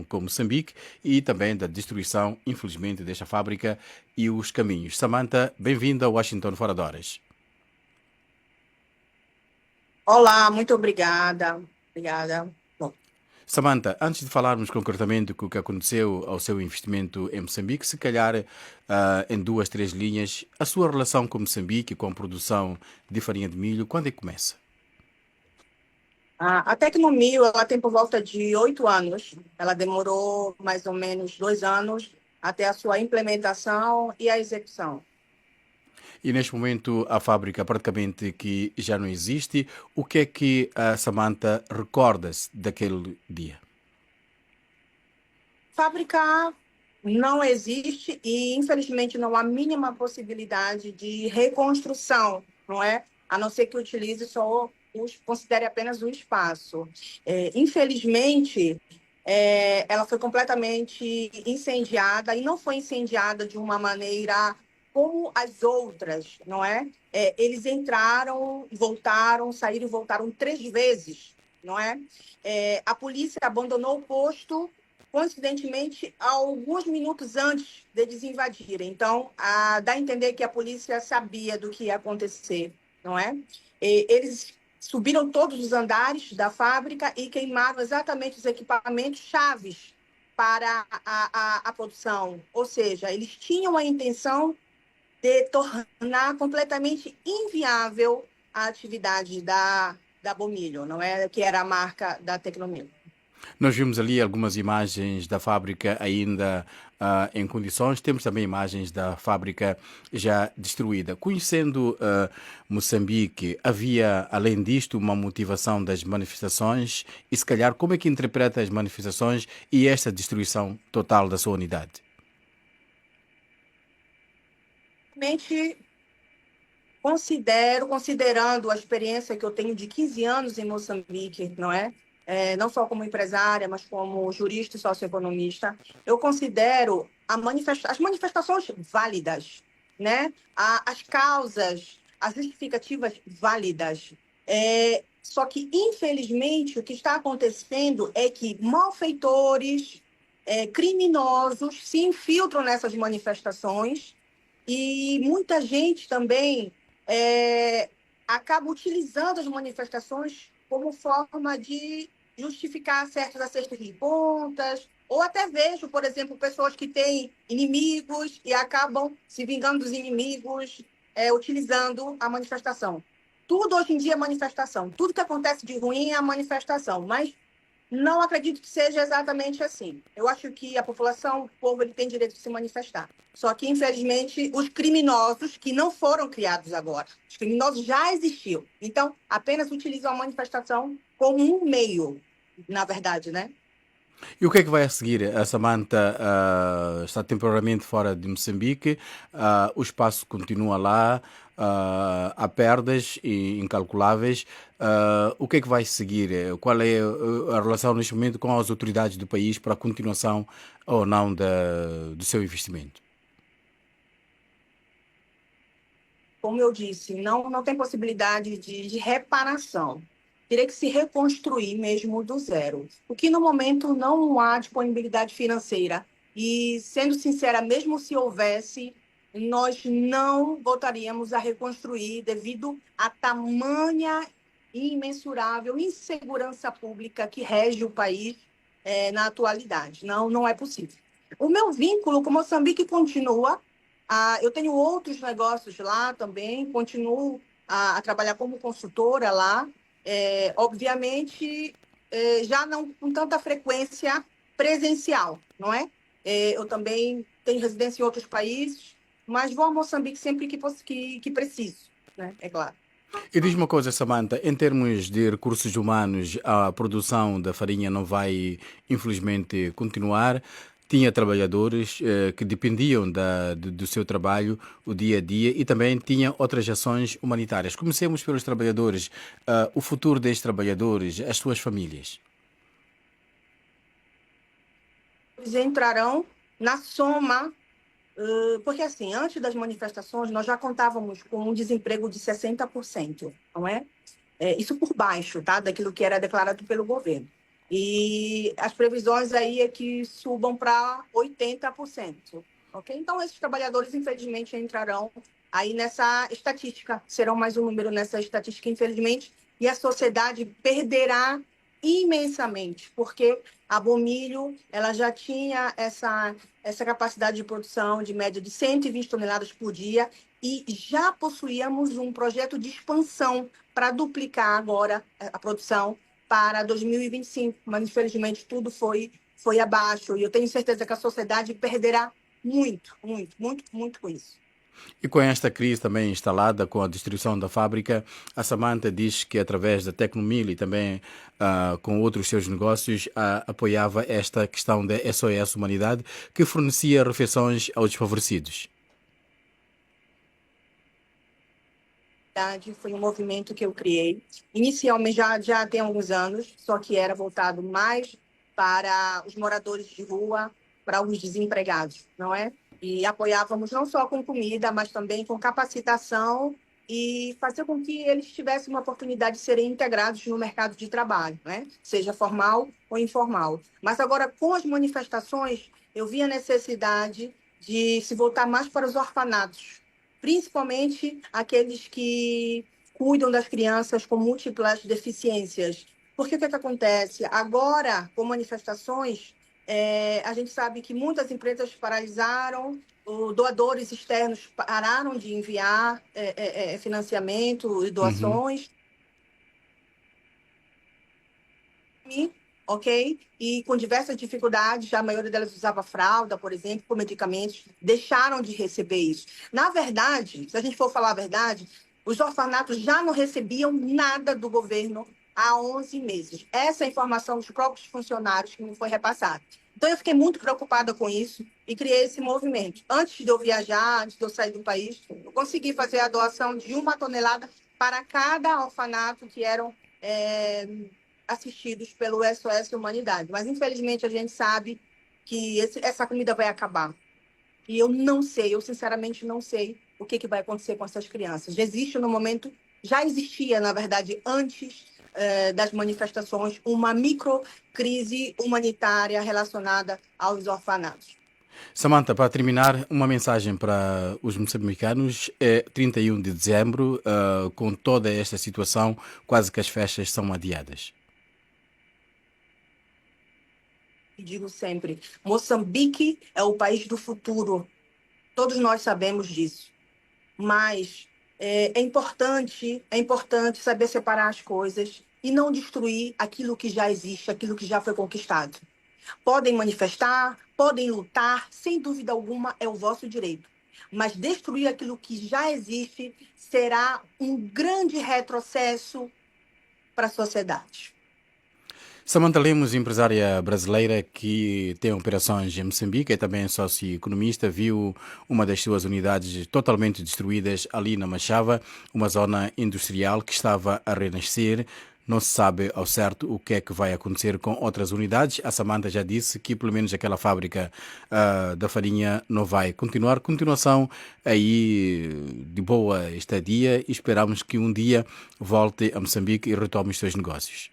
com Moçambique e também da destruição, infelizmente, desta fábrica e os caminhos. Samantha, bem-vinda a Washington Fora de Horas. Olá, muito obrigada. Obrigada. Bom, Samantha, antes de falarmos concretamente do que aconteceu ao seu investimento em Moçambique, se calhar em duas, três linhas, a sua relação com Moçambique, com a produção de farinha de milho, quando é que começa? a Tecnomil, ela tem por volta de 8 anos. Ela demorou mais ou menos 2 anos até a sua implementação e a execução. E neste momento a fábrica praticamente que já não existe. O que é que a Samantha recorda-se daquele dia? Fábrica não existe e, infelizmente, não há mínima possibilidade de reconstrução, não é? A não ser que utilize só, considere apenas o espaço. Infelizmente, ela foi completamente incendiada e não foi incendiada de uma maneira como as outras, não é? Eles entraram, voltaram, saíram e voltaram 3 vezes, não é? A polícia abandonou o posto coincidentemente, alguns minutos antes deles invadirem. Então, dá a entender que a polícia sabia do que ia acontecer, não é? Eles subiram todos os andares da fábrica e queimaram exatamente os equipamentos chaves para a produção. Ou seja, eles tinham a intenção de tornar completamente inviável a atividade da Bomilho, não é? Que era a marca da Tecnomil. Nós vimos ali algumas imagens da fábrica ainda em condições, temos também imagens da fábrica já destruída. Conhecendo Moçambique, havia, além disto, uma motivação das manifestações e, se calhar, como é que interpreta as manifestações e esta destruição total da sua unidade? Realmente considerando a experiência que eu tenho de 15 anos em Moçambique, não é? Não só como empresária, mas como jurista e socioeconomista, eu considero as manifestações válidas, né? As causas, as justificativas válidas. Só que, infelizmente, o que está acontecendo é que malfeitores, criminosos se infiltram nessas manifestações e muita gente também é, acaba utilizando as manifestações como forma de justificar certos acertos de contas, ou até vejo, por exemplo, pessoas que têm inimigos e acabam se vingando dos inimigos, utilizando a manifestação. Tudo hoje em dia é manifestação. Tudo que acontece de ruim é a manifestação. Mas não acredito que seja exatamente assim. Eu acho que a população, o povo, ele tem direito de se manifestar. Só que, infelizmente, os criminosos, que não foram criados agora, os criminosos já existiam. Então, apenas utilizam a manifestação como um meio, na verdade, né? E o que é que vai a seguir? A Samantha está temporariamente fora de Moçambique, o espaço continua lá, há perdas incalculáveis. O que é que vai seguir? Qual é a relação neste momento com as autoridades do país para a continuação ou não do seu investimento? Como eu disse, não tem possibilidade de reparação. Teria que se reconstruir mesmo do zero. O que no momento não há disponibilidade financeira. E, sendo sincera, mesmo se houvesse, nós não voltaríamos a reconstruir devido à tamanha e imensurável insegurança pública que rege o país na atualidade. Não é possível. O meu vínculo com Moçambique continua. Eu tenho outros negócios lá também, continuo a trabalhar como consultora lá. Obviamente, já não com tanta frequência presencial, não é? Eu também tenho residência em outros países, mas vou a Moçambique sempre que preciso, né? É claro. E diz uma coisa, Samantha, em termos de recursos humanos, a produção da farinha não vai, infelizmente, continuar. Tinha trabalhadores que dependiam do seu trabalho, o dia a dia, e também tinha outras ações humanitárias. Comecemos pelos trabalhadores. O futuro destes trabalhadores, as suas famílias. Eles entrarão na soma, porque assim, antes das manifestações, nós já contávamos com um desemprego de 60%, não é? Isso por baixo, tá? Daquilo que era declarado pelo governo. E as previsões aí é que subam para 80%. Ok? Então, esses trabalhadores, infelizmente, entrarão aí nessa estatística, serão mais um número nessa estatística, infelizmente, e a sociedade perderá imensamente, porque a Bomilho ela já tinha essa capacidade de produção de média de 120 toneladas por dia e já possuíamos um projeto de expansão para duplicar agora a produção para 2025, mas infelizmente tudo foi abaixo e eu tenho certeza que a sociedade perderá muito, muito, muito, muito com isso. E com esta crise também instalada com a destruição da fábrica, a Samantha diz que através da Tecnomil e também com outros seus negócios apoiava esta questão da SOS Humanidade, que fornecia refeições aos desfavorecidos. Foi um movimento que eu criei. Inicialmente, já tem alguns anos, só que era voltado mais para os moradores de rua, para os desempregados, não é? E apoiávamos não só com comida, mas também com capacitação e fazer com que eles tivessem uma oportunidade de serem integrados no mercado de trabalho, né? Seja formal ou informal. Mas agora, com as manifestações, eu vi a necessidade de se voltar mais para os orfanatos, principalmente aqueles que cuidam das crianças com múltiplas deficiências. Porque o que acontece? Agora, com manifestações, a gente sabe que muitas empresas paralisaram, doadores externos pararam de enviar financiamento e Uhum. doações. Ok? E com diversas dificuldades, a maioria delas usava fralda, por exemplo, com medicamentos, deixaram de receber isso. Na verdade, se a gente for falar a verdade, os orfanatos já não recebiam nada do governo há 11 meses. Essa é a informação dos próprios funcionários que me foi repassada. Então, eu fiquei muito preocupada com isso e criei esse movimento. Antes de eu viajar, antes de eu sair do país, eu consegui fazer a doação de 1 tonelada para cada orfanato que eram assistidos pelo SOS Humanidade. Mas, infelizmente, a gente sabe que essa comida vai acabar. E eu não sei, eu sinceramente não sei o que vai acontecer com essas crianças. Já existia, na verdade, antes das manifestações, uma microcrise humanitária relacionada aos orfanatos. Samantha, para terminar, uma mensagem para os moçambicanos. É 31 de dezembro, com toda esta situação, quase que as festas são adiadas. E digo sempre, Moçambique é o país do futuro. Todos nós sabemos disso. Mas é importante saber separar as coisas e não destruir aquilo que já existe, aquilo que já foi conquistado. Podem manifestar, podem lutar, sem dúvida alguma é o vosso direito. Mas destruir aquilo que já existe será um grande retrocesso para a sociedade. Samantha Lemos, empresária brasileira que tem operações em Moçambique, é também socioeconomista, viu uma das suas unidades totalmente destruídas ali na Machava, uma zona industrial que estava a renascer. Não se sabe ao certo o que é que vai acontecer com outras unidades. A Samantha já disse que pelo menos aquela fábrica da farinha não vai continuar. Continuação aí de boa estadia e esperamos que um dia volte a Moçambique e retome os seus negócios.